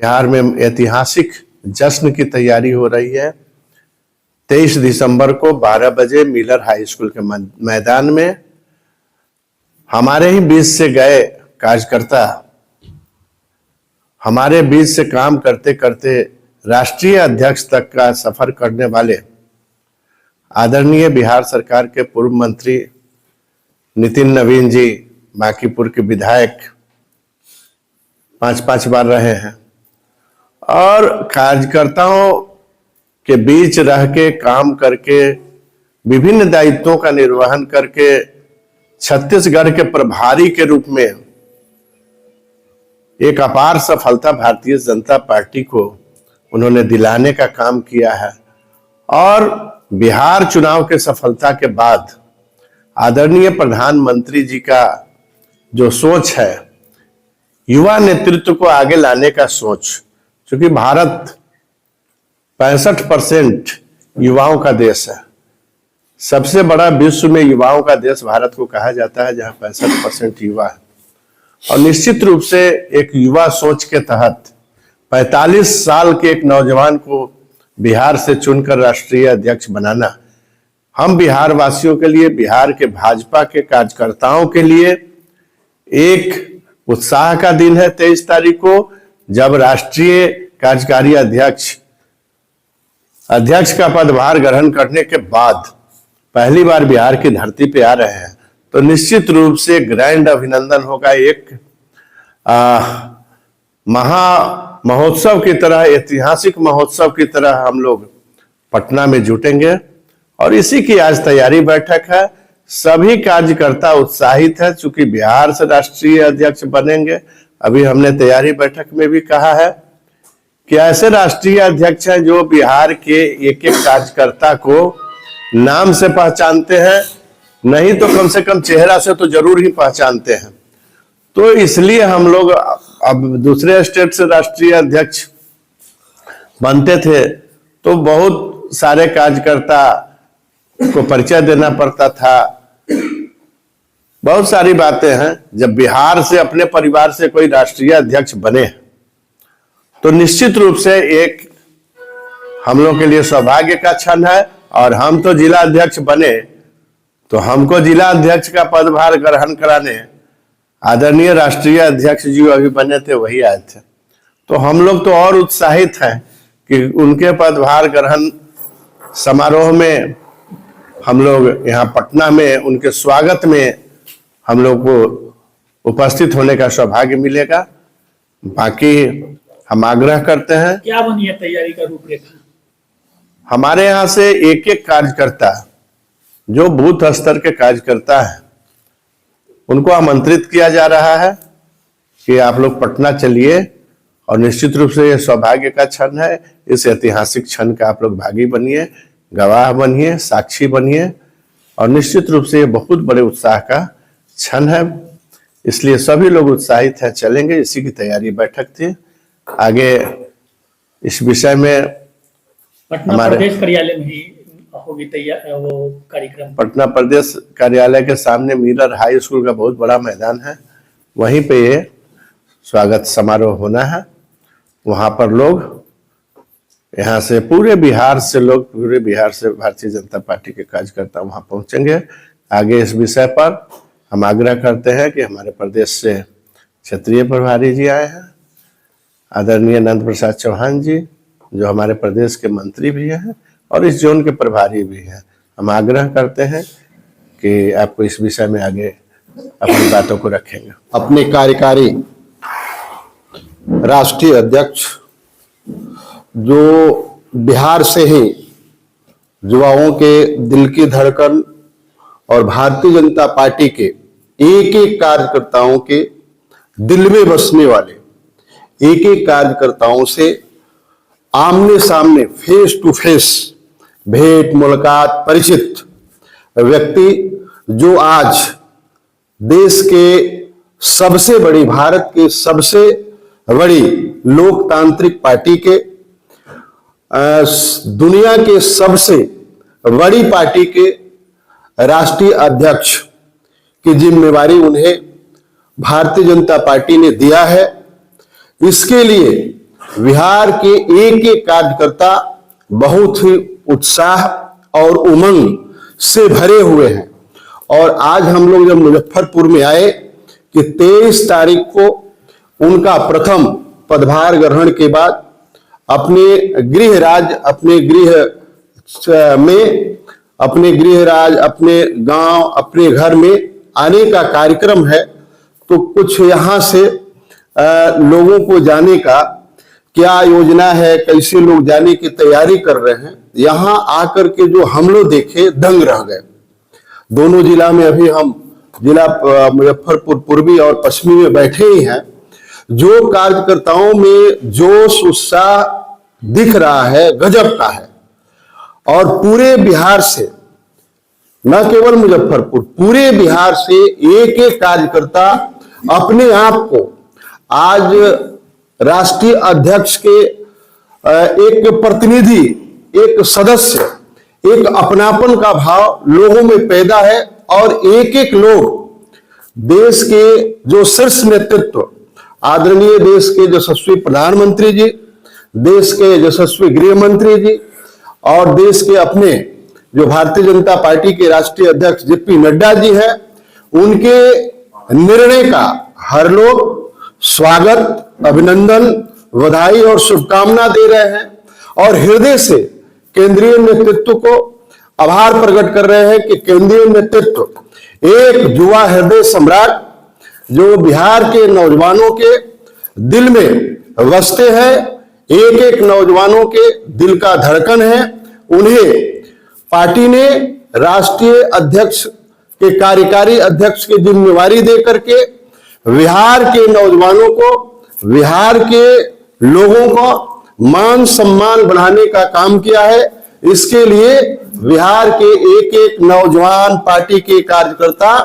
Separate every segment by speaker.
Speaker 1: बिहार में ऐतिहासिक जश्न की तैयारी हो रही है। 23 दिसंबर को 12 बजे मिलर हाई स्कूल के मैदान में हमारे ही बीच से गए कार्यकर्ता, हमारे बीच से काम करते करते राष्ट्रीय अध्यक्ष तक का सफर करने वाले आदरणीय बिहार सरकार के पूर्व मंत्री नितिन नवीन जी, बांकीपुर के विधायक 5-5 बार रहे हैं, और कार्यकर्ताओं के बीच रह के काम करके विभिन्न दायित्वों का निर्वहन करके छत्तीसगढ़ के प्रभारी के रूप में एक अपार सफलता भारतीय जनता पार्टी को उन्होंने दिलाने का काम किया है। और बिहार चुनाव के सफलता के बाद आदरणीय प्रधानमंत्री जी का जो सोच है, युवा नेतृत्व को आगे लाने का सोच, क्योंकि भारत 65% युवाओं का देश है। सबसे बड़ा विश्व में युवाओं का देश भारत को कहा जाता है, जहां 65% युवा है। और निश्चित रूप से एक युवा सोच के तहत 45 साल के एक नौजवान को बिहार से चुनकर राष्ट्रीय अध्यक्ष बनाना हम बिहार वासियों के लिए, बिहार के भाजपा के कार्यकर्ताओं के लिए एक उत्साह का दिन है। 23 तारीख को जब राष्ट्रीय कार्यकारी अध्यक्ष का पदभार ग्रहण करने के बाद पहली बार बिहार की धरती पे आ रहे हैं, तो निश्चित रूप से ग्रैंड अभिनंदन होगा। एक महा महोत्सव की तरह, ऐतिहासिक महोत्सव की तरह हम लोग पटना में जुटेंगे और इसी की आज तैयारी बैठक है। सभी कार्यकर्ता उत्साहित है, चूंकि बिहार से राष्ट्रीय अध्यक्ष बनेंगे। अभी हमने तैयारी बैठक में भी कहा है कि ऐसे राष्ट्रीय अध्यक्ष हैं जो बिहार के एक एक कार्यकर्ता को नाम से पहचानते हैं, नहीं तो कम से कम चेहरा से तो जरूर ही पहचानते हैं। तो इसलिए हम लोग अब दूसरे स्टेट से राष्ट्रीय अध्यक्ष बनते थे तो बहुत सारे कार्यकर्ता को परिचय देना पड़ता था, बहुत सारी बातें हैं। जब बिहार से अपने परिवार से कोई राष्ट्रीय अध्यक्ष बने तो निश्चित रूप से एक हम लोग के लिए सौभाग्य का क्षण है। और हम तो जिला अध्यक्ष बने तो हमको जिला अध्यक्ष का पदभार ग्रहण कराने आदरणीय राष्ट्रीय अध्यक्ष जी अभी बने थे, वही आए थे। तो हम लोग तो और उत्साहित हैं कि उनके पदभार ग्रहण समारोह में हम लोग यहाँ पटना में उनके स्वागत में हम लोग को उपस्थित होने का सौभाग्य मिलेगा। बाकी हम आग्रह करते हैं,
Speaker 2: क्या बनी है तैयारी का रूपरेखा?
Speaker 1: हमारे यहाँ से एक एक कार्यकर्ता जो बूथ स्तर के कार्यकर्ता हैं उनको आमंत्रित किया जा रहा है कि आप लोग पटना चलिए। और निश्चित रूप से यह सौभाग्य का क्षण है। इस ऐतिहासिक क्षण का आप लोग भागी बनिए, गवाह बनिए, साक्षी बनिए। और निश्चित रूप से ये बहुत बड़े उत्साह का क्षण है, इसलिए सभी लोग उत्साहित हैं, चलेंगे। इसी की तैयारी बैठक थी। आगे इस विषय में
Speaker 2: पटना प्रदेश कार्यालय में ही होगी तैयार वो कार्यक्रम।
Speaker 1: पटना प्रदेश कार्यालय के सामने मिलर हाई स्कूल का बहुत बड़ा मैदान है, वहीं पे ये स्वागत समारोह होना है। वहां पर लोग यहाँ से पूरे बिहार से भारतीय जनता पार्टी के कार्यकर्ता वहां पहुंचेंगे। आगे इस विषय पर हम आग्रह करते हैं कि हमारे प्रदेश से क्षेत्रीय प्रभारी जी आए हैं, आदरणीय नंद प्रसाद चौहान जी, जो हमारे प्रदेश के मंत्री भी हैं और इस जोन के प्रभारी भी हैं। हम आग्रह करते हैं कि आपको इस विषय में आगे अपनी बातों को रखेंगे।
Speaker 3: अपने कार्यकारी राष्ट्रीय अध्यक्ष जो बिहार से ही युवाओं के दिल की धड़कन और भारतीय जनता पार्टी के एक एक कार्यकर्ताओं के दिल में बसने वाले एक एक कार्यकर्ताओं से आमने सामने फेस टू फेस भेंट मुलाकात परिचित व्यक्ति, जो आज देश के सबसे बड़ी, भारत के सबसे बड़ी लोकतांत्रिक पार्टी के, दुनिया के सबसे बड़ी पार्टी के राष्ट्रीय अध्यक्ष की जिम्मेवारी उन्हें भारतीय जनता पार्टी ने दिया है। इसके लिए बिहार के एक एक कार्यकर्ता बहुत ही उत्साह और उमंग से भरे हुए हैं। और आज हम लोग जब मुजफ्फरपुर में आए कि 23 तारीख को उनका प्रथम पदभार ग्रहण के बाद अपने गृह राज्य, अपने गृह राज्य, अपने गांव, अपने घर में आने का कार्यक्रम है, तो कुछ यहाँ से लोगों को जाने का क्या योजना है, कैसे लोग जाने की तैयारी कर रहे हैं, यहाँ आकर के जो हम लोग देखे दंग रह गए। दोनों जिला में अभी हम जिला मुजफ्फरपुर पूर्वी और पश्चिमी में बैठे ही हैं। जो कार्यकर्ताओं में जोश उत्साह दिख रहा है गजब का है। और पूरे बिहार से, न केवल मुजफ्फरपुर, पूरे बिहार से एक एक कार्यकर्ता अपने आप को आज राष्ट्रीय अध्यक्ष के एक प्रतिनिधि, एक सदस्य, एक अपनापन का भाव लोगों में पैदा है। और एक एक लोग देश के जो शीर्ष नेतृत्व, आदरणीय देश के यशस्वी प्रधानमंत्री जी, देश के यशस्वी गृह मंत्री जी और देश के अपने जो भारतीय जनता पार्टी के राष्ट्रीय अध्यक्ष जेपी नड्डा जी हैं, उनके निर्णय का हर लोग स्वागत, अभिनंदन, बधाई और शुभकामना दे रहे हैं। और हृदय से केंद्रीय नेतृत्व को आभार प्रकट कर रहे हैं कि केंद्रीय नेतृत्व एक युवा हृदय सम्राट जो बिहार के नौजवानों के दिल में बसते हैं, एक एक नौजवानों के दिल का धड़कन है, उन्हें पार्टी ने राष्ट्रीय अध्यक्ष के, कार्यकारी अध्यक्ष की जिम्मेवारी दे करके बिहार के नौजवानों को, बिहार के लोगों को मान सम्मान बढ़ाने का काम किया है। इसके लिए बिहार के एक एक नौजवान, पार्टी के कार्यकर्ता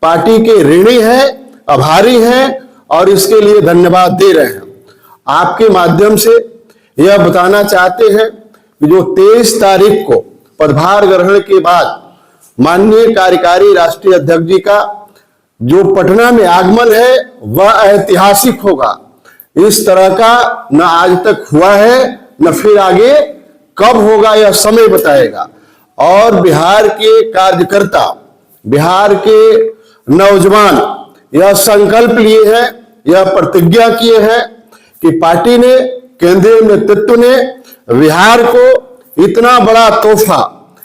Speaker 3: पार्टी के ऋणी हैं, आभारी हैं और इसके लिए धन्यवाद दे रहे हैं। आपके माध्यम से यह बताना चाहते हैं कि जो 23 तारीख को पदभार ग्रहण के बाद माननीय कार्यकारी राष्ट्रीय अध्यक्ष जी का जो पटना में आगमन है वह ऐतिहासिक होगा। इस तरह का न आज तक हुआ है न फिर आगे कब होगा, यह समय बताएगा। और बिहार के कार्यकर्ता, बिहार के नौजवान यह संकल्प लिए हैं, यह प्रतिज्ञा किए हैं कि पार्टी ने, केंद्रीय नेतृत्व ने बिहार को इतना बड़ा तोहफा,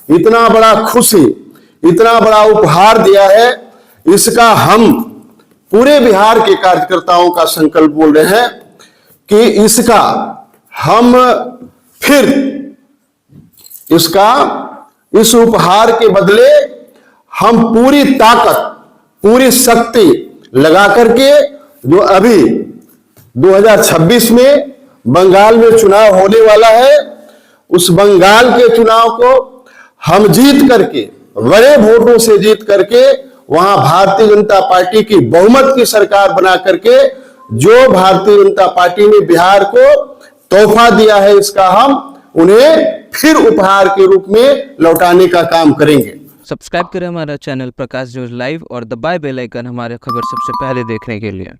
Speaker 3: इतना बड़ा खुशी, इतना बड़ा उपहार दिया है। इसका हम पूरे बिहार के कार्यकर्ताओं का संकल्प बोल रहे हैं कि इसका हम फिर इस उपहार के बदले हम पूरी ताकत, पूरी शक्ति लगा करके जो अभी 2026 में बंगाल में चुनाव होने वाला है, उस बंगाल के चुनाव को हम जीत करके, बड़े वोटों से जीत करके वहां भारतीय जनता पार्टी की बहुमत की सरकार बना करके जो भारतीय जनता पार्टी ने बिहार को तोहफा दिया है, इसका हम उन्हें फिर उपहार के रूप में लौटाने का काम करेंगे।
Speaker 4: सब्सक्राइब करें हमारा चैनल प्रकाश न्यूज लाइव और दबाए बेल आइकन हमारे खबर सबसे पहले देखने के लिए।